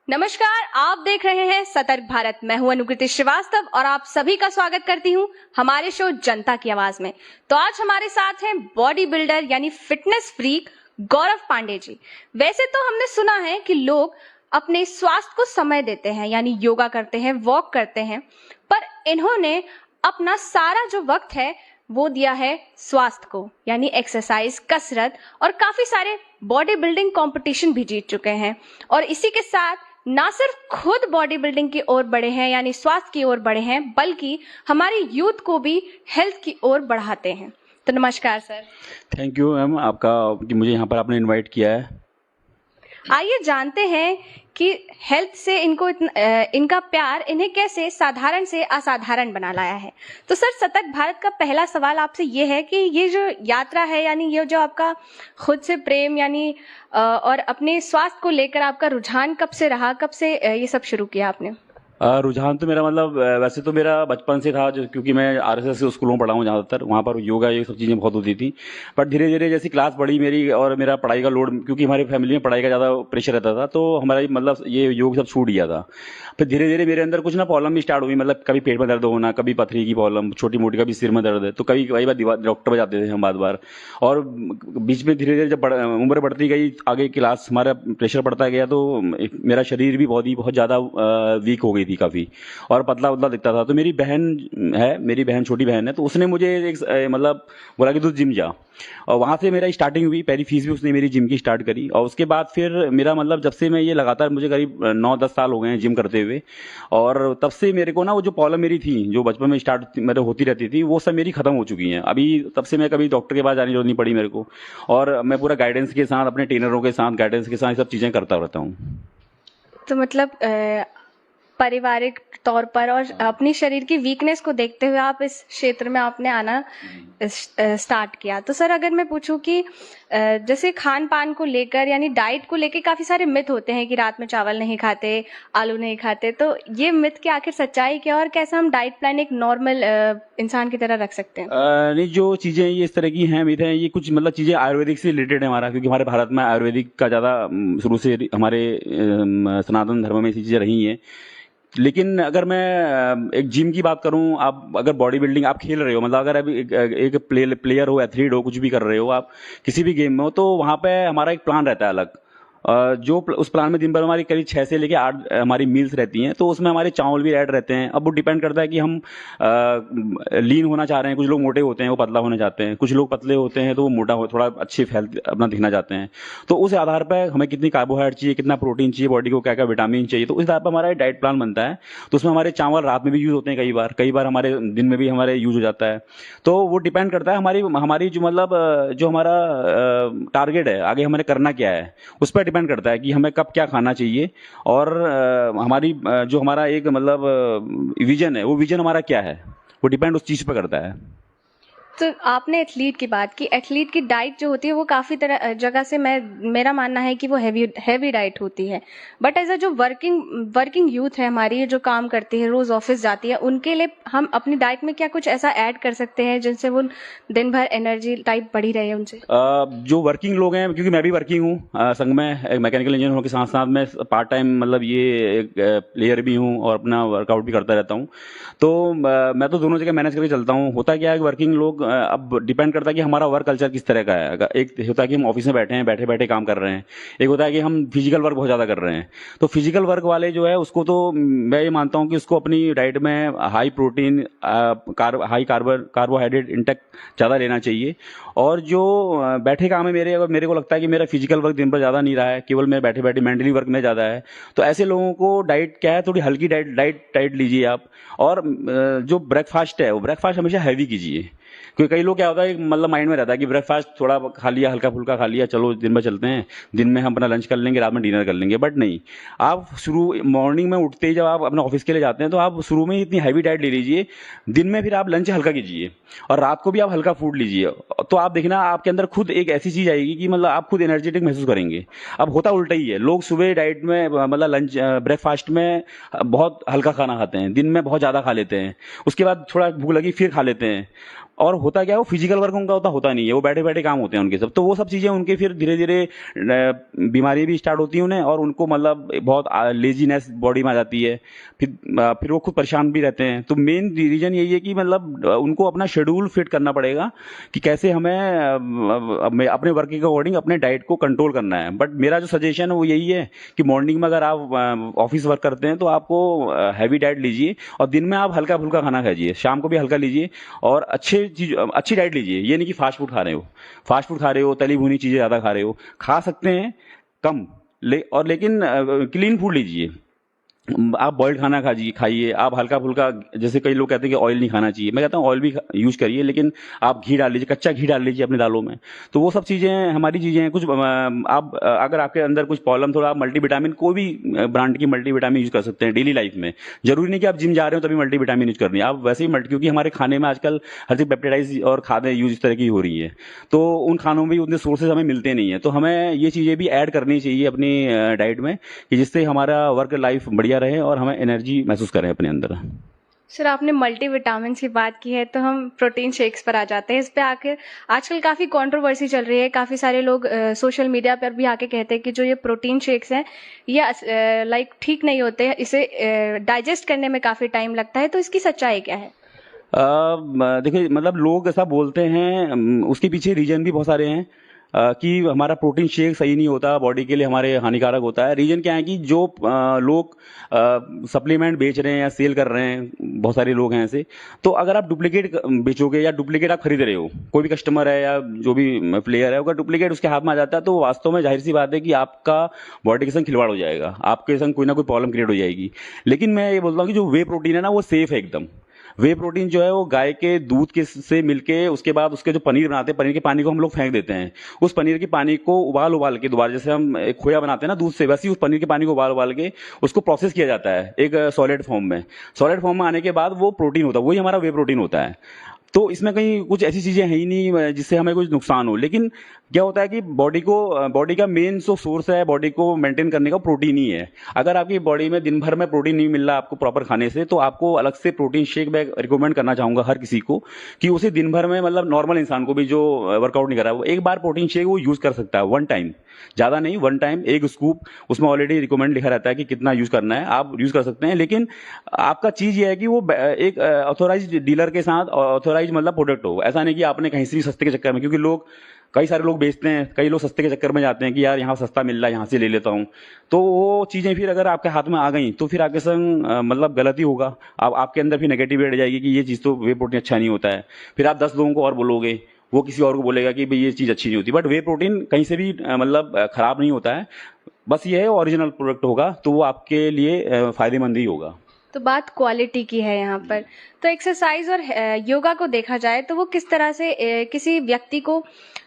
नमस्कार, आप देख रहे हैं सतर्क भारत। मैं हूं अनुकृति श्रीवास्तव और आप सभी का स्वागत करती हूं हमारे शो जनता की आवाज में। तो आज हमारे साथ हैं बॉडी बिल्डर यानी फिटनेस फ्रीक गौरव पांडे जी। वैसे तो हमने सुना है कि लोग अपने स्वास्थ्य को समय देते हैं, यानी योगा करते हैं, वॉक करते हैं, पर इन्होंने अपना सारा जो वक्त है वो दिया है स्वास्थ्य को, यानी एक्सरसाइज, कसरत और काफी सारे बॉडी बिल्डिंग कंपटीशन भी जीत चुके हैं। और इसी के साथ ना सिर्फ खुद बॉडी बिल्डिंग की ओर बढ़े हैं यानी स्वास्थ्य की ओर बढ़े हैं, बल्कि हमारे यूथ को भी हेल्थ की ओर बढ़ाते हैं। तो नमस्कार सर। थैंक यू मैम आपका कि मुझे यहाँ पर आपने इनवाइट किया है। आइए जानते हैं कि हेल्थ से इनका प्यार इन्हें कैसे साधारण से असाधारण बना लाया है। तो सर, सतर्क भारत का पहला सवाल आपसे ये है कि ये जो यात्रा है, यानी ये जो आपका खुद से प्रेम यानी और अपने स्वास्थ्य को लेकर आपका रुझान कब से रहा, कब से ये सब शुरू किया आपने? रुझान तो मेरा मतलब वैसे तो मेरा बचपन से था, क्योंकि मैं आरएसएस के स्कूलों में पढ़ा हूँ ज़्यादातर, वहाँ पर योगा ये सब चीज़ें बहुत होती थी। बट धीरे धीरे जैसी क्लास बढ़ी मेरी और मेरा पढ़ाई का लोड, क्योंकि हमारी फैमिली में पढ़ाई का ज़्यादा प्रेशर रहता था, तो हमारा मतलब ये योग सब छूट गया था। फिर धीरे धीरे मेरे अंदर कुछ ना प्रॉब्लम भी स्टार्ट हुई, मतलब कभी पेट में दर्द होना, कभी पथरी की प्रॉब्लम, छोटी मोटी, कभी सिर में दर्द है, तो कई बार डॉक्टर पर जाते थे हम बार। और बीच में धीरे धीरे जब उम्र बढ़ती गई, आगे क्लास हमारा प्रेशर बढ़ता गया, तो मेरा शरीर भी बहुत ज़्यादा वीक हो गई थी काफ़ी, और पतला उतला दिखता था। तो मेरी बहन छोटी बहन है, तो उसने मुझे एक मतलब बोला कि तू जिम जा, और वहाँ से मेरा स्टार्टिंग हुई। पहली फीस भी उसने मेरी जिम की स्टार्ट करी, और उसके बाद फिर मेरा मतलब जब से मैं ये लगातार, मुझे करीब 9-10 साल हो गए हैं जिम करते हुए, और तब से मेरे को ना वो जो प्रॉब्लम मेरी थी, जो बचपन में स्टार्ट मेरे होती रहती थी, वो सब मेरी खत्म हो चुकी हैं अभी। तब से मैं कभी डॉक्टर के पास जाने की जरूरत नहीं पड़ी मेरे को, और मैं पूरा गाइडेंस के साथ, अपने ट्रेनरों के साथ गाइडेंस के साथ ये सब चीज़ें करता रहता हूँ। तो मतलब पारिवारिक तौर पर और अपनी शरीर की वीकनेस को देखते हुए आप इस क्षेत्र में आपने आना स्टार्ट किया। तो सर, अगर मैं पूछूं कि जैसे खान पान को लेकर यानी डाइट को लेकर काफी सारे मिथ होते हैं कि रात में चावल नहीं खाते, आलू नहीं खाते, तो ये मिथ की आखिर सच्चाई क्या, और कैसे हम डाइट प्लान एक नॉर्मल इंसान की तरह रख सकते हैं? नहीं, जो चीज़ें ये इस तरह की हैं मिथ हैं, ये कुछ मतलब चीज़ें आयुर्वेदिक से रिलेटेड है हमारा, क्योंकि हमारे भारत में आयुर्वेदिक का ज़्यादा शुरू से हमारे सनातन धर्म में ऐसी चीज़ें रही हैं। लेकिन अगर मैं एक जिम की बात करूं, आप अगर बॉडी बिल्डिंग आप खेल रहे हो, मतलब अगर अभी एक प्लेयर हो, एथलीट हो, कुछ भी कर रहे हो आप किसी भी गेम में हो, तो वहाँ पे हमारा एक प्लान रहता है अलग। उस प्लान में दिन भर हमारी करीब 6 से लेके 8 हमारी मील्स रहती हैं, तो उसमें हमारे चावल भी ऐड रहते हैं। अब वो डिपेंड करता है कि हम लीन होना चाह रहे हैं, कुछ लोग मोटे होते हैं वो पतला होना चाहते हैं, कुछ लोग पतले होते हैं तो वो मोटा हो, थोड़ा अच्छे हेल्थ अपना दिखना चाहते हैं। तो उस आधार पर हमें कितनी कार्बोहाइड्रेट चाहिए, कितना प्रोटीन चाहिए, बॉडी को क्या क्या विटामिन चाहिए, तो उस आधार पर हमारा डाइट प्लान बनता है। तो उसमें हमारे चावल रात में भी यूज़ होते हैं, कई बार हमारे दिन में भी हमारे यूज़ हो जाता है। तो वो डिपेंड करता है हमारी जो मतलब जो हमारा टारगेट है, आगे हमें करना क्या है, उस पर डिपेंड करता है कि हमें कब क्या खाना चाहिए। और हमारी जो हमारा एक मतलब विजन है, वो विजन हमारा क्या है, वो डिपेंड उस चीज़ पर करता है। तो आपने एथलीट की बात की, एथलीट की डाइट जो होती है वो काफी जगह से मेरा मानना है कि वो हैवी डाइट होती है। बट एज अ जो वर्किंग यूथ है हमारी, जो काम करती है, रोज ऑफिस जाती है, उनके लिए हम अपनी डाइट में क्या कुछ ऐसा ऐड कर सकते हैं जिनसे वो दिन भर एनर्जी टाइप बढ़ी रहे उनसे? जो वर्किंग लोग हैं, क्योंकि मैं भी वर्किंग हूँ संघ में, एक मैकेनिकल इंजीनियर होने के साथ साथ मैं पार्ट टाइम मतलब ये एक प्लेयर भी हूँ और अपना वर्कआउट भी करता रहता हूँ। तो मैं तो दोनों जगह मैनेज करके चलता हूँ। होता क्या है कि वर्किंग लोग, अब डिपेंड करता है कि हमारा वर्क कल्चर किस तरह का है। एक होता है कि हम ऑफिस में बैठे हैं, बैठे बैठे काम कर रहे हैं, एक होता है कि हम फिजिकल वर्क बहुत ज़्यादा कर रहे हैं। तो फिजिकल वर्क वाले जो है उसको तो मैं ये मानता हूँ कि उसको अपनी डाइट में high protein, high carbohydrate intake ज़्यादा लेना चाहिए। और जो बैठे काम है मेरे, अगर मेरे को लगता है कि मेरा फिजिकल वर्क दिन भर ज़्यादा नहीं रहा है, केवल मैं बैठे बैठे मेंटली वर्क में ज़्यादा है, तो ऐसे लोगों को डाइट क्या है, थोड़ी हल्की डाइट लीजिए आप। और जो ब्रेकफास्ट है वो ब्रेकफास्ट हमेशा हैवी कीजिए, क्योंकि कई लोग क्या होता है मतलब माइंड में रहता है कि ब्रेकफास्ट थोड़ा खा लिया, हल्का फुल्का खा लिया, चलो दिन भर चलते हैं, दिन में हम अपना लंच कर लेंगे, रात में डिनर कर लेंगे। बट नहीं, आप शुरू मॉर्निंग में उठते ही जब आप अपने ऑफिस के लिए जाते हैं तो आप शुरू में ही इतनी हैवी डाइट ले लीजिए, दिन में फिर आप लंच हल्का कीजिए और रात को भी आप हल्का फूड लीजिए। तो आप देखना आपके अंदर खुद एक ऐसी चीज आएगी कि मतलब आप खुद एनर्जेटिक महसूस करेंगे। अब होता उल्टा ही है, लोग सुबह डाइट में मतलब लंच ब्रेकफास्ट में बहुत हल्का खाना खाते हैं, दिन में बहुत ज़्यादा खा लेते हैं, उसके बाद थोड़ा भूख लगी फिर खा लेते हैं, और होता क्या है, वो फिजिकल वर्क उनका होता नहीं है, वो बैठे बैठे काम होते हैं उनके सब, तो वो सब चीज़ें उनके फिर धीरे धीरे बीमारी भी स्टार्ट होती है उन्हें, और उनको मतलब बहुत लेजीनेस बॉडी में आ जाती है, फिर वो खुद परेशान भी रहते हैं। तो मेन रीज़न यही है कि मतलब उनको अपना शेड्यूल फिट करना पड़ेगा कि कैसे हमें अपने वर्क के अकॉर्डिंग अपने डाइट को कंट्रोल करना है। बट मेरा जो सजेशन है वो यही है कि मॉर्निंग में अगर आप ऑफिस वर्क करते हैं तो आपको हैवी डाइट लीजिए, और दिन में आप हल्का फुल्का खाना खाइए, शाम को भी हल्का लीजिए, और अच्छी डाइट लीजिए। ये नहीं कि फास्ट फूड खा रहे हो, तली भुनी चीज़ें ज़्यादा खा रहे हो, खा सकते हैं कम, लेकिन क्लीन फूड लीजिए। आप बॉइल्ड खाना खाइए, आप हल्का फुल्का, जैसे कई लोग कहते हैं कि ऑयल नहीं खाना चाहिए, मैं कहता हूँ ऑयल भी यूज करिए, लेकिन आप घी डाल लीजिए, कच्चा घी डाल लीजिए अपने दालों में। तो वो सब चीज़ें हमारी चीज़ें हैं। कुछ आप अगर आपके अंदर कुछ प्रॉब्लम, थोड़ा आप मल्टीविटामिन, कोई भी ब्रांड की मल्टीविटामिन यूज कर सकते हैं डेली लाइफ में। जरूरी नहीं कि आप जिम जा रहे हो तभी मल्टीविटामिन यूज करनी है, आप वैसे ही क्योंकि हमारे खाने में आजकल हर चीज पेप्टाइड्स और खादें यूज इस तरह की हो रही है, तो उन खानों में भी उतने सोर्सेज हमें मिलते नहीं है। तो हमें ये चीज़ें भी ऐड करनी चाहिए अपनी डाइट में, कि जिससे हमारा वर्क लाइफ बढ़िया रहे और हमें एनर्जी महसूस करें अपने अंदर। सर, आपने मल्टीविटामिन्स की बात की है तो हम प्रोटीन शेक्स पर आ जाते हैं। इस पे आकर आजकल काफ़ी कंट्रोवर्सी चल रही है। काफ़ी सारे लोग सोशल मीडिया पर भी आके कहते हैं कि जो ये प्रोटीन शेक्स हैं ये लाइक ठीक नहीं होते हैं, इसे डाइजेस्ट करने में काफ़ी टाइम लगता है। तो इसकी सच्चाई क्या है? देखिए, मतलब लोग ऐसा बोलते हैं, उसके पीछे रीजन भी बहुत सारे हैं कि हमारा प्रोटीन शेक सही नहीं होता, बॉडी के लिए हमारे हानिकारक होता है। रीजन क्या है कि जो लोग सप्लीमेंट बेच रहे हैं या सेल कर रहे हैं, बहुत सारे लोग हैं ऐसे, तो अगर आप डुप्लीकेट बेचोगे या डुप्लीकेट आप खरीद रहे हो, कोई भी कस्टमर है या जो भी प्लेयर है, अगर डुप्लीकेट उसके हाथ में आ जाता है, तो वास्तव में जाहिर सी बात है कि आपका बॉडी के संग खिलवाड़ हो जाएगा, आपके संग कोई ना कोई प्रॉब्लम क्रिएट हो जाएगी। लेकिन मैं ये बोलता हूँ कि जो वे प्रोटीन है ना, वो सेफ है एकदम। वे प्रोटीन जो है वो गाय के दूध के से मिलके, उसके बाद उसके जो पनीर बनाते हैं, पनीर के पानी को हम लोग फेंक देते हैं। उस पनीर के पानी को उबाल के दोबारा, जैसे हम एक खोया बनाते हैं ना दूध से, वैसे ही उस पनीर के पानी को उबाल के उसको प्रोसेस किया जाता है एक सॉलिड फॉर्म में। सॉलिड फॉर्म में आने के बाद वो प्रोटीन होता है, वही हमारा वे प्रोटीन होता है। तो इसमें कहीं कुछ ऐसी चीजें है ही नहीं जिससे हमें कुछ नुकसान हो। लेकिन क्या होता है कि बॉडी का मेन जो सोर्स है बॉडी को मेंटेन करने का, प्रोटीन ही है। अगर आपकी बॉडी में दिन भर में प्रोटीन नहीं मिल रहा आपको प्रॉपर खाने से, तो आपको अलग से प्रोटीन शेक मैं रिकमेंड करना चाहूंगा हर किसी को, कि उसे दिन भर में, मतलब नॉर्मल इंसान को भी जो वर्कआउट नहीं कर रहा है, वो एक बार प्रोटीन शेक वो यूज कर सकता है, वन टाइम, ज्यादा नहीं, वन टाइम, एक स्कूप। उसमें ऑलरेडी रिकमेंड लिखा रहता है कि कितना यूज करना है, आप यूज कर सकते हैं। लेकिन आपका चीज ये है कि वो एक ऑथोराइज डीलर के साथ, ऑथोराइज मतलब प्रोडक्ट हो। ऐसा नहीं कि आपने कहीं से भी सस्ते के चक्कर में, क्योंकि कई सारे लोग बेचते हैं, कई लोग सस्ते के चक्कर में जाते हैं कि यार यहाँ सस्ता मिल रहा है, यहाँ से ले लेता हूँ। तो वो चीज़ें फिर अगर आपके हाथ में आ गई तो फिर आपके संग मतलब गलत ही होगा। आपके अंदर फिर नेगेटिव बैठ जाएगी कि ये चीज़ तो वे प्रोटीन अच्छा नहीं होता है। फिर आप 10 लोगों को और बोलोगे, वो किसी और को बोलेगा कि भाई ये चीज़ अच्छी नहीं होती। बट वे प्रोटीन कहीं से भी मतलब खराब नहीं होता है, बस ये है ओरिजिनल प्रोडक्ट होगा तो वो आपके लिए फायदेमंद ही होगा। तो बात क्वालिटी की है यहाँ पर। तो एक्सरसाइज और योगा को देखा जाए तो वो किस तरह से किसी व्यक्ति को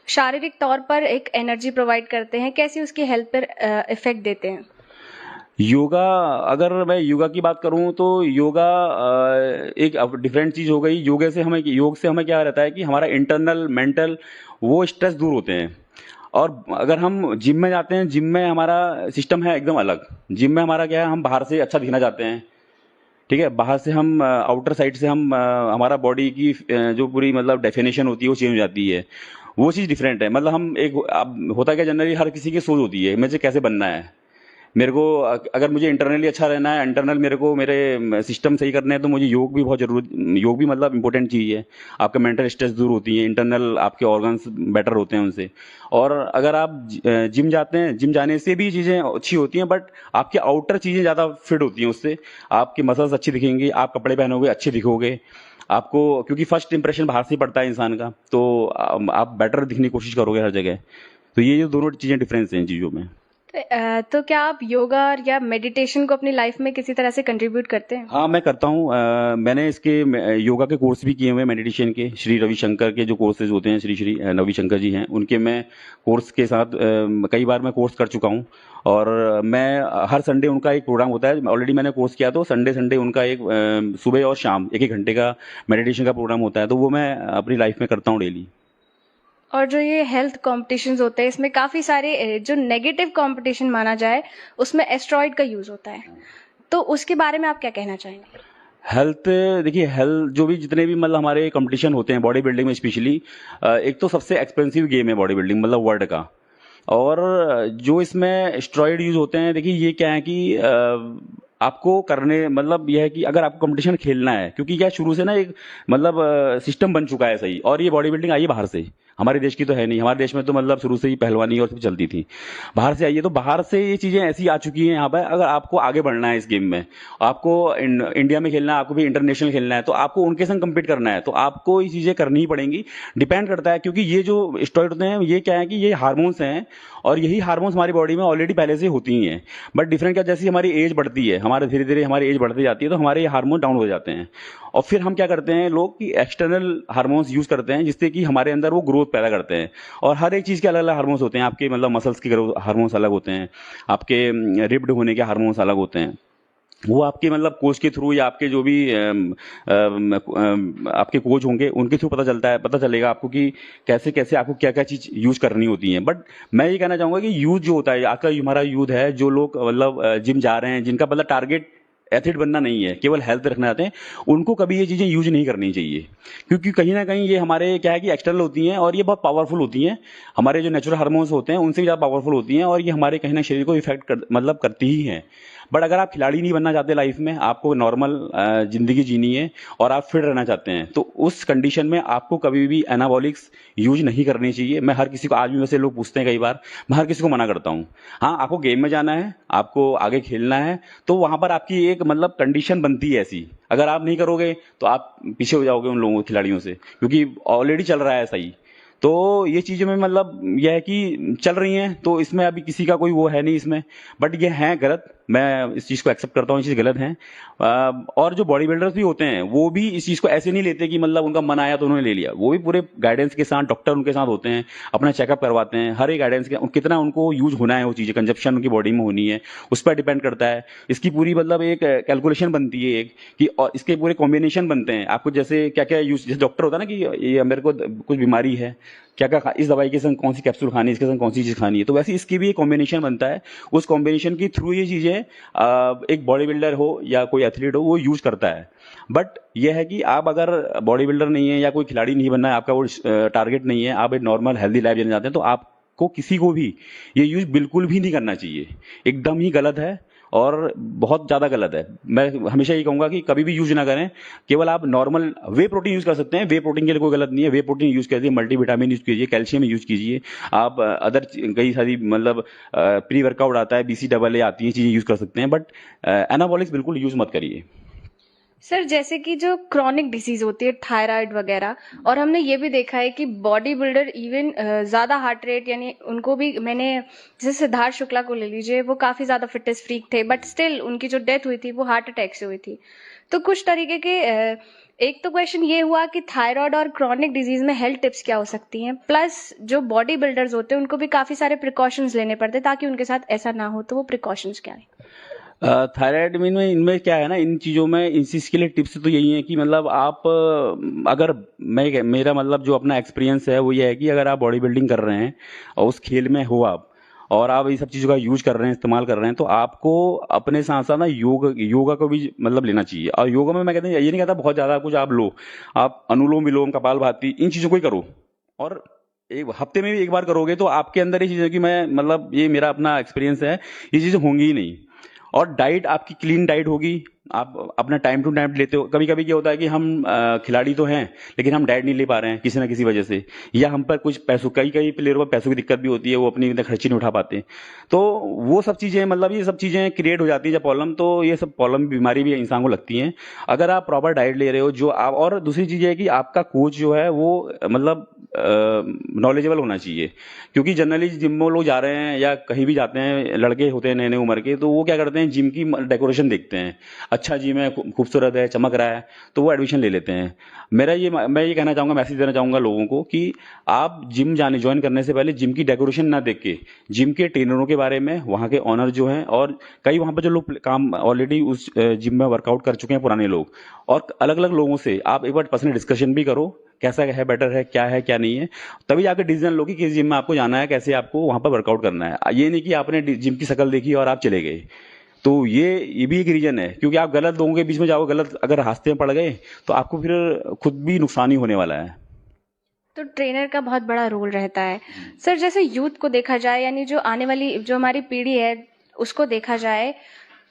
शारीरिक तौर पर एक एनर्जी प्रोवाइड करते हैं, कैसी उसकी हेल्थ पर इफेक्ट देते हैं? योगा, अगर मैं योगा की बात करूं तो योगा एक डिफरेंट चीज हो गई। योग से हमें क्या रहता है कि हमारा इंटरनल मेंटल वो स्ट्रेस दूर होते हैं। और अगर हम जिम में जाते हैं, जिम में हमारा सिस्टम है एकदम अलग। जिम में हमारा क्या है, हम बाहर से अच्छा दिखना चाहते हैं, ठीक है, बाहर से हम आउटर साइड से हम हमारा बॉडी की जो पूरी मतलब डेफिनेशन होती है वो चेंज हो जाती है। वो चीज़ डिफरेंट है। मतलब हम एक, अब होता क्या, जनरली हर किसी की सोच होती है मुझे कैसे बनना है। मेरे को अगर मुझे इंटरनली अच्छा रहना है, इंटरनल मेरे को मेरे सिस्टम सही करने हैं, तो मुझे योग भी बहुत जरूरी, योग भी मतलब इंपॉर्टेंट चीज़ है। आपका मेंटल स्ट्रेस दूर होती है, इंटरनल आपके ऑर्गन्स बेटर होते हैं उनसे। और अगर आप जिम जाते हैं, जिम जाने से भी चीज़ें अच्छी होती हैं, बट आपकी आउटर चीज़ें ज़्यादा फिट होती हैं उससे। आपकी मसल्स अच्छी दिखेंगी, आप कपड़े पहनोगे अच्छे दिखोगे आपको, क्योंकि फर्स्ट इंप्रेशन बाहर से ही पड़ता है इंसान का। तो आप बेटर दिखने की कोशिश करोगे हर जगह। तो ये जो दोनों चीज़ें डिफरेंस हैं इन चीज़ों में। तो क्या आप योगा या मेडिटेशन को अपनी लाइफ में किसी तरह से कंट्रीब्यूट करते हैं? हाँ, मैं करता हूँ। मैंने योगा के कोर्स भी किए हुए हैं, मेडिटेशन के। श्री रविशंकर के जो कोर्सेज होते हैं, श्री रविशंकर जी हैं, उनके मैं कोर्स के साथ कई बार मैं कोर्स कर चुका हूँ। और मैं हर संडे उनका एक प्रोग्राम होता है, ऑलरेडी मैंने कोर्स किया, तो संडे उनका एक सुबह और शाम 1-1 घंटे का मेडिटेशन का प्रोग्राम होता है। तो वो मैं अपनी लाइफ में करता हूँ डेली। और जो ये हेल्थ कॉम्पिटिशन्स होते हैं, इसमें काफ़ी सारे जो नेगेटिव कॉम्पिटिशन माना जाए उसमें एस्ट्रॉइड का यूज़ होता है, तो उसके बारे में आप क्या कहना चाहेंगे? हेल्थ, देखिए हेल्थ जो भी जितने भी मतलब हमारे कंपटीशन होते हैं बॉडी बिल्डिंग में स्पेशली, एक तो सबसे एक्सपेंसिव गेम है बॉडी बिल्डिंग मतलब वर्ल्ड का। और जो इसमें स्टेरॉइड यूज होते हैं, देखिए ये क्या है कि आपको करने मतलब यह है कि अगर आपको कंपटीशन खेलना है, क्योंकि क्या शुरू से ना एक मतलब सिस्टम बन चुका है सही, और ये बॉडी बिल्डिंग आई है बाहर से, हमारे देश की तो है नहीं। हमारे देश में तो मतलब शुरू से ही पहलवानी और सब चलती थी, बाहर से आई है। तो बाहर से ये चीजें ऐसी आ चुकी हैं यहाँ पर। अगर आपको आगे बढ़ना है इस गेम में, आपको इंडिया में खेलना है, आपको भी इंटरनेशनल खेलना है, तो आपको उनके संग कम्पीट करना है, तो आपको ये चीजें करनी ही पड़ेंगी। डिपेंड करता है, क्योंकि ये जो स्टेरॉइड होते हैं ये क्या है कि ये हार्मोन्स हैं, और यही हार्मोन्स हमारी बॉडी में ऑलरेडी पहले से होती ही हैं। बट डिफरेंट क्या, जैसे हमारी एज बढ़ती है, हमारे धीरे धीरे हमारी एज बढ़ती जाती है, तो हमारे ये हार्मोन डाउन हो जाते हैं। और फिर हम क्या करते हैं लोग कि एक्सटर्नल हार्मोन्स यूज करते हैं, जिससे कि हमारे अंदर वो ग्रोथ पैदा करते हैं। और हर एक चीज़ के अलग अलग हार्मोन्स होते हैं। आपके मतलब मसल्स के हार्मोन्स अलग होते हैं, आपके रिब्ड होने के हार्मोन्स अलग होते हैं। वो आपके मतलब कोच के थ्रू, या आपके जो भी आपके कोच होंगे उनके थ्रू पता चलेगा आपको कि कैसे कैसे आपको क्या क्या चीज़ यूज करनी होती है। बट मैं ये कहना चाहूँगा कि यूथ जो होता है, आपका हमारा यूथ है, जो लोग मतलब जिम जा रहे हैं, जिनका मतलब टारगेट एथलीट बनना नहीं है, केवल हेल्थ रखना चाहते हैं, उनको कभी ये चीज़ें यूज नहीं करनी चाहिए। क्योंकि कहीं ना कहीं ये हमारे क्या है कि एक्सटर्नल होती हैं, और ये बहुत पावरफुल होती हैं। हमारे जो नेचुरल हार्मोन्स होते हैं उनसे भी ज़्यादा पावरफुल होती हैं, और ये हमारे कहीं ना शरीर को मतलब करती ही हैं। बट अगर आप खिलाड़ी नहीं बनना चाहते लाइफ में, आपको नॉर्मल जिंदगी जीनी है और आप फिट रहना चाहते हैं, तो उस कंडीशन में आपको कभी भी एनाबॉलिक्स यूज नहीं करनी चाहिए। मैं हर किसी को, आज भी वैसे लोग पूछते हैं कई बार, मैं हर किसी को मना करता हूँ। हाँ, आपको गेम में जाना है, आपको आगे खेलना है, तो वहां पर आपकी एक मतलब कंडीशन बनती है ऐसी। अगर आप नहीं करोगे तो आप पीछे हो जाओगे उन लोगों खिलाड़ियों से, क्योंकि ऑलरेडी चल रहा है सही। तो ये चीज़ों में मतलब यह है कि चल रही हैं, तो इसमें अभी किसी का कोई वो है नहीं इसमें। बट ये है गलत, मैं इस चीज़ को एक्सेप्ट करता हूँ, ये चीज़ गलत है। और जो बॉडी बिल्डर्स भी होते हैं वो भी इस चीज़ को ऐसे नहीं लेते कि मतलब उनका मन आया तो उन्होंने ले लिया। वो भी पूरे गाइडेंस के साथ, डॉक्टर उनके साथ होते हैं, अपना चेकअप करवाते हैं, हर एक गाइडेंस के कितना उनको यूज होना है, वो चीज़ें कंजप्शन उनकी बॉडी में होनी है, उस पर डिपेंड करता है। इसकी पूरी मतलब एक कैलकुलेशन बनती है एक कि, और इसके पूरे कॉम्बिनेशन बनते हैं। आपको जैसे क्या क्या यूज, जैसे डॉक्टर होता है ना कि ये मेरे को कुछ बीमारी है, क्या क्या इस दवाई के संग कौन सी कैप्सूल खानी है, इसके संग कौन सी चीज़ खानी है, तो वैसे इसकी भी एक कॉम्बिनेशन बनता है। उस कॉम्बिनेशन के थ्रू ये चीज़ें एक बॉडी बिल्डर हो या कोई एथलीट हो वो यूज करता है। बट यह है कि आप अगर बॉडी बिल्डर नहीं है या कोई खिलाड़ी नहीं बनना है, आपका वो टारगेट नहीं है, आप एक नॉर्मल हेल्दी लाइफ जीना चाहते हैं, तो आपको किसी को भी ये यूज बिल्कुल भी नहीं करना चाहिए। एकदम ही गलत है, और बहुत ज़्यादा गलत है। मैं हमेशा ये कहूँगा कि कभी भी यूज ना करें। केवल आप नॉर्मल वे प्रोटीन यूज कर सकते हैं, वे प्रोटीन के लिए कोई गलत नहीं है। वे प्रोटीन यूज कीजिए, मल्टीविटामिन यूज कीजिए, कैल्शियम यूज कीजिए। आप अदर कई सारी मतलब प्री वर्कआउट आता है, BCAA आती है, चीज़ें यूज कर सकते हैं। बट एनाबॉलिक्स बिल्कुल यूज मत करिए। सर, जैसे कि जो क्रॉनिक डिसीज होती है, थायराइड वगैरह, और हमने ये भी देखा है कि बॉडी बिल्डर इवन ज़्यादा हार्ट रेट, यानी उनको भी, मैंने जैसे सिद्धार्थ शुक्ला को ले लीजिए, वो काफ़ी ज़्यादा फिटनेस फ्रीक थे, बट स्टिल उनकी जो डेथ हुई थी वो हार्ट अटैक से हुई थी। तो कुछ तरीके के एक तो क्वेश्चन ये हुआ कि थायराइड और क्रॉनिक डिजीज में हेल्थ टिप्स क्या हो सकती हैं, प्लस जो बॉडी बिल्डर्स होते हैं उनको भी काफ़ी सारे प्रिकॉशंस लेने पड़ते हैं ताकि उनके साथ ऐसा ना हो, तो वो प्रिकॉशंस क्या है? थायराइड में इनमें क्या है ना, इन चीज़ों में इन चीज़ के लिए टिप्स तो यही है कि मतलब आप अगर मेरा मतलब जो अपना एक्सपीरियंस है वो ये है कि अगर आप बॉडी बिल्डिंग कर रहे हैं और उस खेल में हो आप, और आप ये सब चीज़ों का यूज कर रहे हैं, इस्तेमाल कर रहे हैं, तो आपको अपने साथ साथ ना योगा को भी मतलब लेना चाहिए। और योगा में मैं कहता हूँ, ये नहीं कहता बहुत ज़्यादा कुछ आप लो, आप अनुलोम विलोम, कपालभाति, इन चीज़ों को ही करो। और एक हफ्ते में भी एक बार करोगे तो आपके अंदर ये चीज़ें, कि मैं मतलब ये मेरा अपना एक्सपीरियंस है, ये चीज़ें होंगी ही नहीं। और डाइट आपकी क्लीन डाइट होगी, आप अपना टाइम टू टाइम लेते हो। कभी कभी क्या होता है कि हम खिलाड़ी तो हैं लेकिन हम डाइट नहीं ले पा रहे हैं किसी ना किसी वजह से, या हम पर कुछ पैसों, कई कई प्लेयरों पर पैसों की दिक्कत भी होती है, वो अपनी खर्ची नहीं उठा पाते। तो वो सब चीज़ें मतलब ये सब चीज़ें क्रिएट हो जाती है जब प्रॉब्लम, तो ये सब प्रॉब्लम बीमारी भी इंसान को लगती हैं अगर आप प्रॉपर डाइट ले रहे हो। जो आप, और दूसरी चीज़ है कि आपका कोच जो है वो मतलब नॉलेजेबल होना चाहिए। क्योंकि जनरली जिम में लोग जा रहे हैं या कहीं भी जाते हैं, लड़के होते हैं नए नए उम्र के, तो वो क्या करते हैं, जिम की डेकोरेशन देखते हैं, अच्छा जिम है, खूबसूरत है, चमक रहा है, तो वो एडमिशन ले लेते हैं। मैं ये कहना चाहूँगा, मैसेज देना चाहूँगा लोगों को कि आप जिम ज्वाइन करने से पहले जिम की डेकोरेशन ना देख के, जिम के ट्रेनरों के बारे में, वहाँ के ऑनर जो हैं, और कई वहाँ पर जो लोग काम ऑलरेडी उस जिम में वर्कआउट कर चुके हैं, पुराने लोग, और अलग अलग लोगों से आप एक बार पर्सनल डिस्कशन भी करो, कैसा है, बेटर है, क्या है क्या नहीं है, तभी जाकर डिसीजन लो कि किस जिम में आपको जाना है, कैसे आपको वहाँ पर वर्कआउट करना है। ये नहीं कि आपने जिम की शक्ल देखी और आप चले गए। तो ये भी एक रीजन है, क्योंकि आप गलत लोगों के बीच में जाओगे, गलत अगर रास्ते में पड़ गए तो आपको फिर खुद भी नुकसान ही होने वाला है। तो ट्रेनर का बहुत बड़ा रोल रहता है। सर, जैसे यूथ को देखा जाए, यानी जो आने वाली जो हमारी पीढ़ी है उसको देखा जाए,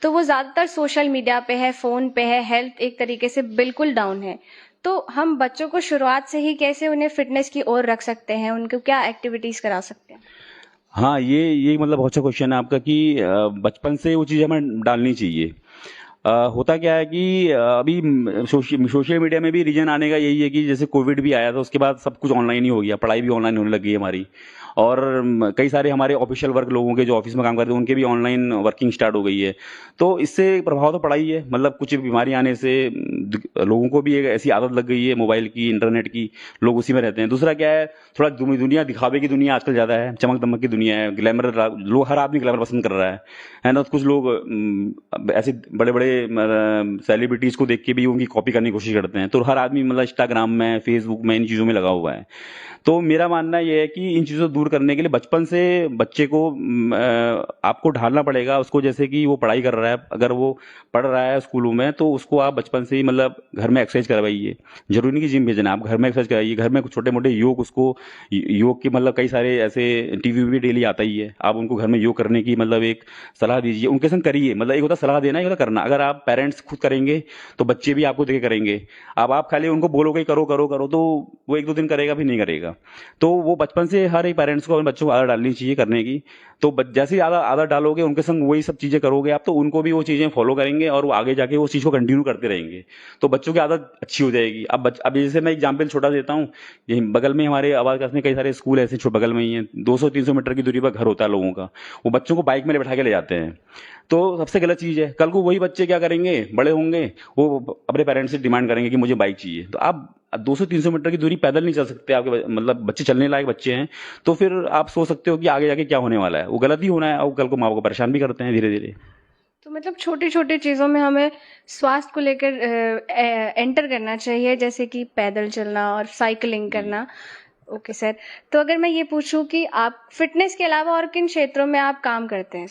तो वो ज़्यादातर सोशल मीडिया पे है, फ़ोन पे है, हेल्थ एक तरीके से बिल्कुल डाउन है। तो हम बच्चों को शुरुआत से ही कैसे उन्हें फिटनेस की ओर रख सकते हैं, उनको क्या एक्टिविटीज़ करा सकते हैं? हाँ, ये मतलब बहुत अच्छा क्वेश्चन है आपका कि बचपन से वो चीज़ हमें डालनी चाहिए। होता क्या है कि अभी सोशल मीडिया में भी रीजन आने का यही है कि जैसे कोविड भी आया था, उसके बाद सब कुछ ऑनलाइन ही हो गया, पढ़ाई भी ऑनलाइन होने लगी है हमारी। और कई सारे हमारे ऑफिशियल वर्क लोगों के जो ऑफिस में काम करते हैं उनके भी ऑनलाइन वर्किंग स्टार्ट हो गई है। तो इससे प्रभाव तो पड़ा ही है, मतलब कुछ बीमारी आने से लोगों को भी एक ऐसी आदत लग गई है मोबाइल की, इंटरनेट की, लोग उसी में रहते हैं। दूसरा क्या है, थोड़ा दुनिया दिखावे की दुनिया आजकल ज़्यादा है, चमक दमक की दुनिया है, ग्लैमर, लोग हर आदमी ग्लैमर पसंद कर रहा है ना। कुछ लोग ऐसे बड़े बड़े सेलिब्रिटीज़ को देख के भी उनकी कॉपी करने की कोशिश करते हैं। तो हर आदमी मतलब इंस्टाग्राम में, फेसबुक में, इन चीज़ों में लगा हुआ है। तो मेरा मानना यह है कि इन चीज़ों को दूर करने के लिए बचपन से बच्चे को आपको ढालना पड़ेगा उसको। जैसे कि वो पढ़ाई कर रहा है, अगर वो पढ़ रहा है स्कूलों में, तो उसको आप बचपन से ही मतलब घर में एक्सरसाइज करवाइए। जरूरी नहीं कि जिम भेजना, आप घर में एक्सरसाइज कराइए। घर में कुछ छोटे मोटे योग, उसको योग की मतलब कई सारे ऐसे टीवी भी डेली आता ही है, आप उनको घर में योग करने की मतलब एक सलाह दीजिए, उनके संग करिए। मतलब एक होता सलाह देना, एक होता करना। अगर आप पेरेंट्स खुद करेंगे तो बच्चे भी आपको देख के करेंगे। अब आप खाली उनको बोलोगे करो करो करो, तो वो एक दो दिन करेगा, भी नहीं करेगा। तो वो बचपन से हर एक पेरेंट्स को अपने बच्चों को आदत डालनी चाहिए करने की। तो जैसे ही आदत डालोगे, उनके संग वही सब चीज़ें करोगे आप, तो उनको भी वो चीज़ें फॉलो करेंगे और वो आगे जाके वो चीज़ को कंटिन्यू करते रहेंगे। तो बच्चों की आदत अच्छी हो जाएगी। अब जैसे मैं एग्जाम्पल छोटा देता हूँ, यही बगल में हमारे आवास में कई सारे स्कूल ऐसे बगल में ही हैं, 200-300 मीटर की दूरी पर घर होता है लोगों का। वो बच्चों को बाइक में बैठा के ले जाते हैं, तो सबसे गलत चीज़ है। कल को वही बच्चे क्या करेंगे, बड़े होंगे, वो अपने पेरेंट्स से डिमांड करेंगे कि मुझे बाइक चाहिए। तो आप 200-300 मीटर की दूरी पैदल नहीं चल सकते, आपके मतलब बच्चे चलने लायक बच्चे हैं, तो फिर आप सोच सकते हो कि आगे जाके क्या होने वाला है। वो गलत ही होना है, और कल को माँ बाप को परेशान भी करते हैं धीरे धीरे। तो मतलब छोटी छोटी चीज़ों में हमें स्वास्थ्य को लेकर एंटर करना चाहिए, जैसे कि पैदल चलना और साइकिलिंग करना। ओके सर, तो अगर मैं ये पूछूं कि आप फिटनेस के अलावा और किन क्षेत्रों में आप काम करते हैं?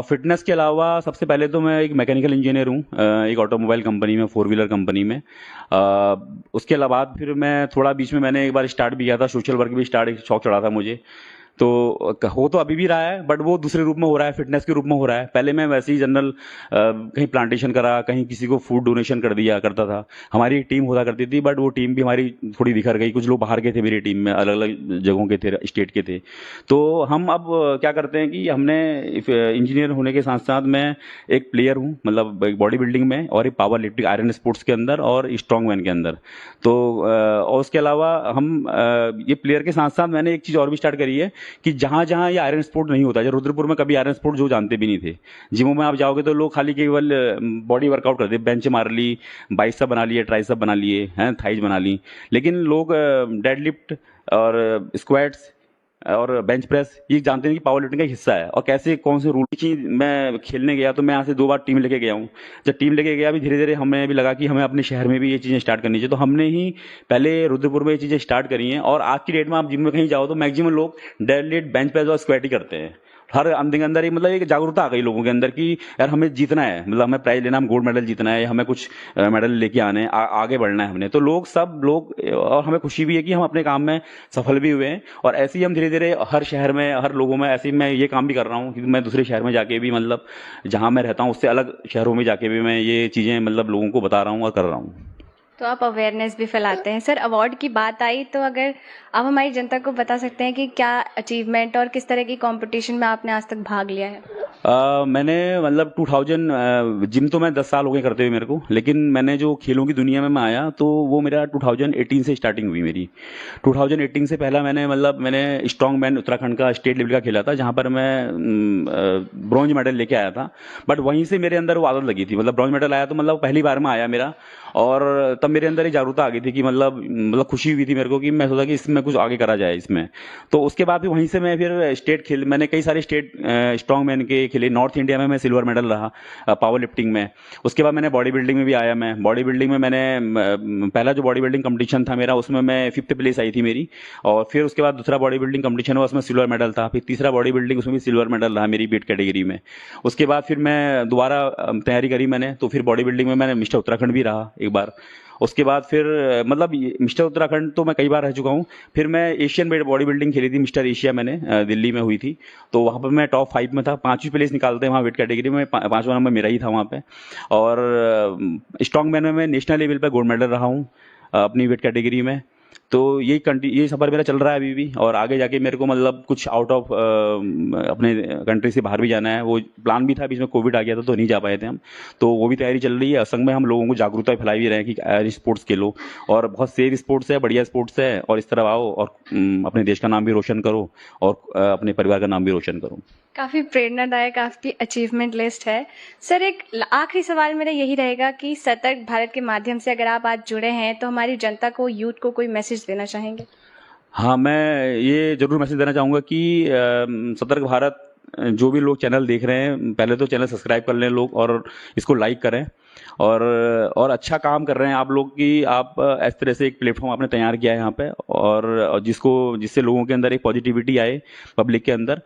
फिटनेस के अलावा सबसे पहले तो मैं एक मैकेनिकल इंजीनियर हूँ, एक ऑटोमोबाइल कंपनी में, 4 व्हीलर कंपनी में। उसके अलावा फिर मैं थोड़ा बीच में मैंने एक बार स्टार्ट भी किया था, सोशल वर्क भी स्टार्ट, एक शौक चढ़ा था मुझे। तो हो तो अभी भी रहा है, बट वो दूसरे रूप में हो रहा है, फिटनेस के रूप में हो रहा है। पहले मैं वैसे ही जनरल कहीं प्लांटेशन करा, कहीं किसी को फूड डोनेशन कर दिया करता था। हमारी एक टीम होता करती थी, बट वो टीम भी हमारी थोड़ी बिखर गई। कुछ लोग बाहर के थे मेरी टीम में, अलग अलग जगहों के थे, स्टेट के थे। तो हम अब क्या करते हैं कि हमने इंजीनियर होने के साथ साथ मैं एक प्लेयर हूँ, मतलब एक बॉडी बिल्डिंग में और एक पावर लिफ्टिंग आयरन स्पोर्ट्स के अंदर और स्ट्रॉन्ग मैन के अंदर। तो और उसके अलावा हम ये प्लेयर के साथ साथ मैंने एक चीज़ और भी स्टार्ट करी है कि जहाँ जहाँ ये आयरन स्पोर्ट नहीं होता, जैसे रुद्रपुर में कभी आयरन स्पोर्ट जो जानते भी नहीं थे, जिमों में आप जाओगे तो लोग खाली केवल बॉडी वर्कआउट करते, बेंच मार ली, बाइसेप बना लिए, ट्राइसेप बना लिए हैं, थाइज बना ली। लेकिन लोग डेड लिफ्ट और स्क्वाट्स और बेंच प्रेस ये जानते हैं कि पावर लिफ्टिंग का हिस्सा है, और कैसे कौन से रूल की। मैं खेलने गया तो मैं यहाँ से 2 बार टीम लेके गया हूँ। जब टीम लेके गया भी धीरे धीरे हमें भी लगा कि हमें अपने शहर में भी ये चीज़ें स्टार्ट करनी चाहिए। तो हमने ही पहले रुद्रपुर में ये चीज़ें स्टार्ट करी हैं, और आज की डेट में आप जिम में कहीं जाओ तो मैक्सिमम लोग डेड लिफ्ट, बेंच प्रेस और स्क्वाट ही करते हैं। हर अंदर के अंदर ही मतलब एक जागरूकता आ गई लोगों के अंदर कि यार हमें जीतना है, मतलब हमें प्राइज लेना, हम गोल्ड मेडल जीतना है, हमें कुछ मेडल लेके आने हैं, आगे बढ़ना है हमने। तो लोग, सब लोग, और हमें खुशी भी है कि हम अपने काम में सफल भी हुए हैं। और ऐसे ही हम धीरे धीरे हर शहर में, हर लोगों में, ऐसे ही मैं ये काम भी कर रहा हूँ कि मैं दूसरे शहर में जाके भी, मतलब जहाँ मैं रहता हूँ उससे अलग शहरों में जाके भी मैं ये चीज़ें मतलब लोगों को बता रहा हूँ और कर रहा हूँ। तो आप अवेयरनेस भी फैलाते हैं। सर, अवार्ड की बात आई तो अगर आप हमारी जनता को बता सकते हैं कि क्या अचीवमेंट और किस तरह की कंपटीशन में आपने आज तक भाग लिया है? मैंने मतलब 2000 जिम तो मैं 10 साल हो गए करते हुए मेरे को, लेकिन मैंने जो खेलों की दुनिया में मैं आया तो वो मेरा 2018 से स्टार्टिंग हुई मेरी। 2018 से पहला मैंने स्ट्रॉन्ग मैन उत्तराखंड का स्टेट लेवल का खेला था, जहाँ पर मैं ब्रॉन्ज मेडल लेके आया था। बट वहीं से मेरे अंदर वो आदत लगी थी, मतलब ब्रॉन्ज मेडल आया तो मतलब पहली बार में आया मेरा, और तब मेरे अंदर एक जागरूकता आ गई थी कि मतलब खुशी हुई थी मेरे को कि मैं सोचा कि इसमें कुछ आगे करा जाए इसमें। तो उसके बाद भी वहीं से मैं फिर मैंने कई सारे स्टेट स्ट्रॉन्ग मैन के खेले। नॉर्थ इंडिया में मैं सिल्वर मेडल रहा पावर लिफ्टिंग में। उसके बाद मैंने बॉडी बिल्डिंग में भी आया। मैं बॉडी बिल्डिंग में मैंने पहला जो बॉडी बिल्डिंग कंपटीशन था मेरा, उसमें मैं 5th प्लेस आई थी मेरी। और फिर उसके बाद दूसरा बॉडी बिल्डिंग कंपटीशन हुआ, उसमें सिल्वर मेडल था। फिर तीसरा बॉडी बिल्डिंग, उसमें भी सिल्वर मेडल रहा मेरी वेट कैटेगरी में। उसके बाद फिर मैं दोबारा तैयारी करी मैंने, तो फिर बॉडी बिल्डिंग में मैंने मिस्टर उत्तराखंड भी रहा एक बार। उसके बाद फिर मिस्टर उत्तराखंड तो मैं कई बार रह चुका हूँ। फिर मैं एशियन बॉडी बिल्डिंग खेली थी, मिस्टर एशिया मैंने दिल्ली में हुई थी। तो वहाँ पर मैं टॉप 5 में था, 5वीं प्लेस निकालते हैं वहाँ वेट कैटेगरी में, 5वां नंबर मेरा ही था वहाँ पे। और स्ट्रॉन्ग मैन में मैं नेशनल लेवल पर गोल्ड मेडल रहा हूँ अपनी वेट कैटेगरी में। तो ये सफ़र मेरा चल रहा है अभी भी, और आगे जाके मेरे को मतलब कुछ आउट ऑफ अपने कंट्री से बाहर भी जाना है। वो प्लान भी था, बीच में कोविड आ गया था तो नहीं जा पाए थे हम। तो वो भी तैयारी चल रही है। असंग में हम लोगों को जागरूकता फैलाई भी रहे हैं कि स्पोर्ट्स खेलो, और बहुत सेफ स्पोर्ट्स है, बढ़िया स्पोर्ट्स है, और इस तरह आओ और अपने देश का नाम भी रोशन करो और अपने परिवार का नाम भी रोशन करो। काफी प्रेरणादायक आपकी अचीवमेंट लिस्ट है। सर, एक आखिरी सवाल मेरा यही रहेगा कि सतर्क भारत के माध्यम से अगर आप आज जुड़े हैं तो हमारी जनता को, यूथ को कोई मैसेज देना चाहेंगे? हाँ, मैं ये जरूर मैसेज देना चाहूँगा कि सतर्क भारत जो भी लोग चैनल देख रहे हैं, पहले तो चैनल सब्सक्राइब कर लें लोग, और इसको लाइक करें। और अच्छा काम कर रहे हैं आप लोग कि आप इस तरह से एक प्लेटफॉर्म आपने तैयार किया है यहाँ पे, और जिससे लोगों के अंदर एक पॉजिटिविटी आए पब्लिक के अंदर।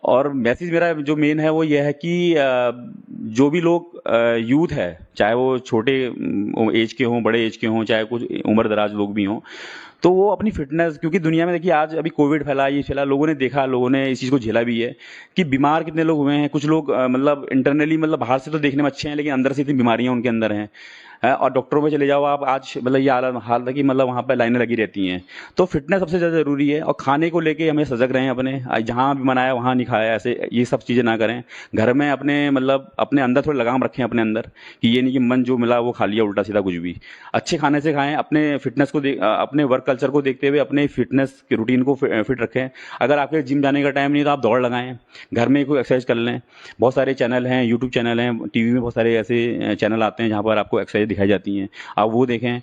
और मैसेज मेरा जो मेन है वो ये है कि जो भी लोग यूथ है, चाहे वो छोटे एज के हों, बड़े एज के हों, चाहे कुछ उम्र दराज लोग भी हों, तो वो अपनी फिटनेस, क्योंकि दुनिया में देखिए आज अभी कोविड फैला, ये फैला, लोगों ने देखा, लोगों ने इस चीज़ को झेला भी है कि बीमार कितने लोग हुए हैं। कुछ लोग मतलब इंटरनली, मतलब बाहर से तो देखने में अच्छे हैं, लेकिन अंदर से इतनी बीमारियां उनके अंदर हैं। और डॉक्टरों में चले जाओ आप, आज मतलब ये हाल है कि मतलब वहाँ पर लाइनें लगी रहती हैं। तो फिटनेस सबसे ज़्यादा ज़रूरी है। और खाने को लेके हमें सजग रहें अपने, जहाँ भी मनाया वहाँ नहीं खाया, ऐसे ये सब चीज़ें ना करें। घर में अपने मतलब अपने अंदर थोड़ी लगाम रखें अपने अंदर, कि ये नहीं कि मन जो मिला वो खा लिया उल्टा सीधा कुछ भी। अच्छे खाने से खाएं, अपने फिटनेस को अपने वर्क कल्चर को देखते हुए अपने फिटनेस के रूटीन को फिट रखें। अगर आपके जिम जाने का टाइम नहीं तो आप दौड़ लगाएं, घर में कोई एक्सरसाइज कर लें। बहुत सारे चैनल हैं, यूट्यूब चैनल हैं, टीवी में बहुत सारे ऐसे चैनल आते हैं जहाँ पर आपको एक्सरसाइज दिखाई जाती हैं, आप वो देखें।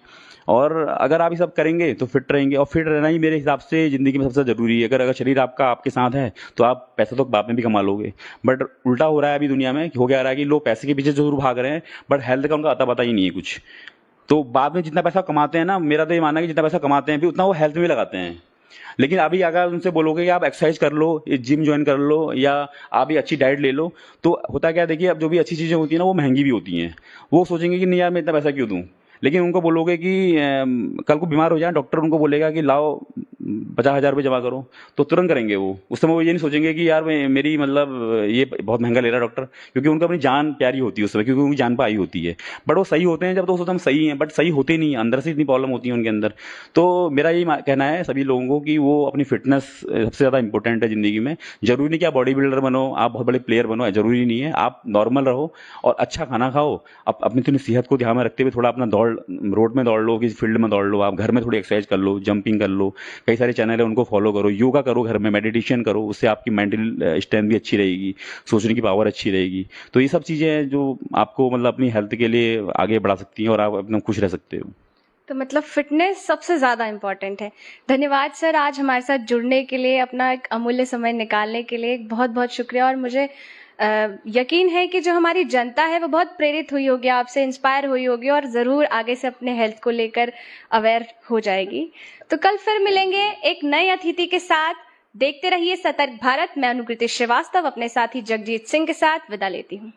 और अगर आप ये सब करेंगे तो फिट रहेंगे। और फिट रहना ही मेरे हिसाब से ज़िंदगी में सबसे ज़रूरी है। अगर शरीर आपका आपके साथ है तो आप पैसा तो बाद में भी कमा लोगे। बट उल्टा हो रहा है अभी दुनिया में, हो क्या रहा है कि लोग पैसे के पीछे जरूर भाग रहे हैं, बट हेल्थ का उनका अता पता ही नहीं है कुछ। तो बाद में जितना पैसा कमाते हैं ना, मेरा तो ये मानना है कि जितना पैसा कमाते हैं भी उतना वो हेल्थ में लगाते हैं। लेकिन अभी अगर उनसे बोलोगे कि आप एक्सरसाइज कर लो, जिम ज्वाइन कर लो, या आप ये अच्छी डाइट ले लो, तो होता क्या, देखिए अब जो भी अच्छी चीज़ें होती हैं ना वो महंगी भी होती हैं। वो सोचेंगे कि नहीं यार मैं इतना पैसा क्यों दूँ। लेकिन उनको बोलोगे कि कल को बीमार हो जाए, डॉक्टर उनको बोलेगा कि लाओ 50,000 रुपये जमा करो, तो तुरंत करेंगे वो। उस समय वो ये नहीं सोचेंगे कि यार मेरी मतलब ये बहुत महंगा ले रहा है डॉक्टर, क्योंकि उनको अपनी जान प्यारी होती है उस समय, क्योंकि उनकी जान पर आई होती है। बट वो सही होते हैं जब, तो सोचते हम सही हैं, बट सही होते नहीं, अंदर से इतनी प्रॉब्लम होती है उनके अंदर। तो मेरा ये कहना है सभी लोगों को कि वो अपनी फिटनेस सबसे ज़्यादा इंपॉर्टेंट है ज़िंदगी में। जरूरी नहीं कि आप बॉडी बिल्डर बनो, आप बहुत बड़े प्लेयर बनो, जरूरी नहीं है। आप नॉर्मल रहो और अच्छा खाना खाओ, अपनी थोड़ी सेहत को ध्यान में रखते हुए थोड़ा अपना रोड में दौड़ लो, किसी फील्ड में दौड़ लो, आप घर में थोड़ी एक्सरसाइज कर लो, जंपिंग कर लो, कई सारे चैनल है उनको फॉलो करो, योगा करो घर में, मेडिटेशन करो, उससे आपकी मेंटल स्ट्रेंथ भी अच्छी रहेगी, सोचने की पावर अच्छी रहेगी। तो ये सब चीज़ें हैं जो आपको मतलब अपनी हेल्थ के लिए आगे बढ़ा सकती हैं और आप एकदम खुश रह सकते हो। तो मतलब फिटनेस सबसे ज़्यादा इम्पॉर्टेंट है। धन्यवाद सर, आज हमारे साथ जुड़ने के लिए, अपना एक अमूल्य समय निकालने के लिए बहुत बहुत शुक्रिया। और मुझे यकीन है कि जो हमारी जनता है वो बहुत प्रेरित हुई होगी आपसे, इंस्पायर हुई होगी, और ज़रूर आगे से अपने हेल्थ को लेकर अवेयर हो जाएगी। तो कल फिर मिलेंगे एक नए अतिथि के साथ। देखते रहिए सतर्क भारत। मैं अनुकृति श्रीवास्तव अपने साथी जगजीत सिंह के साथ विदा लेती हूँ।